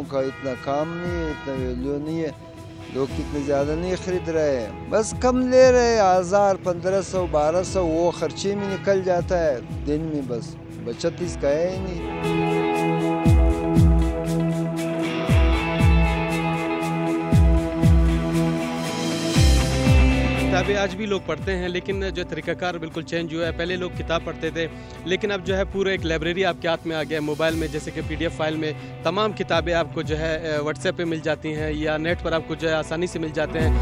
किताबों का इतना काम नहीं है, इतना वैल्यू नहीं है, लोग कितने ज़्यादा नहीं ख़रीद रहे हैं, बस कम ले रहे हैं, 1000 1500 1200 वो खर्चे में निकल जाता है दिन में, बस बचत इसका है ही नहीं। किताबें आज भी लोग पढ़ते हैं, लेकिन जो तरीक़ाकार बिल्कुल चेंज हुआ है। पहले लोग किताब पढ़ते थे, लेकिन अब जो है पूरा एक लाइब्रेरी आपके हाथ में आ गया है मोबाइल में, जैसे कि PDF फाइल में तमाम किताबें आपको जो है व्हाट्सएप पे मिल जाती हैं या नेट पर आपको जो है आसानी से मिल जाते हैं।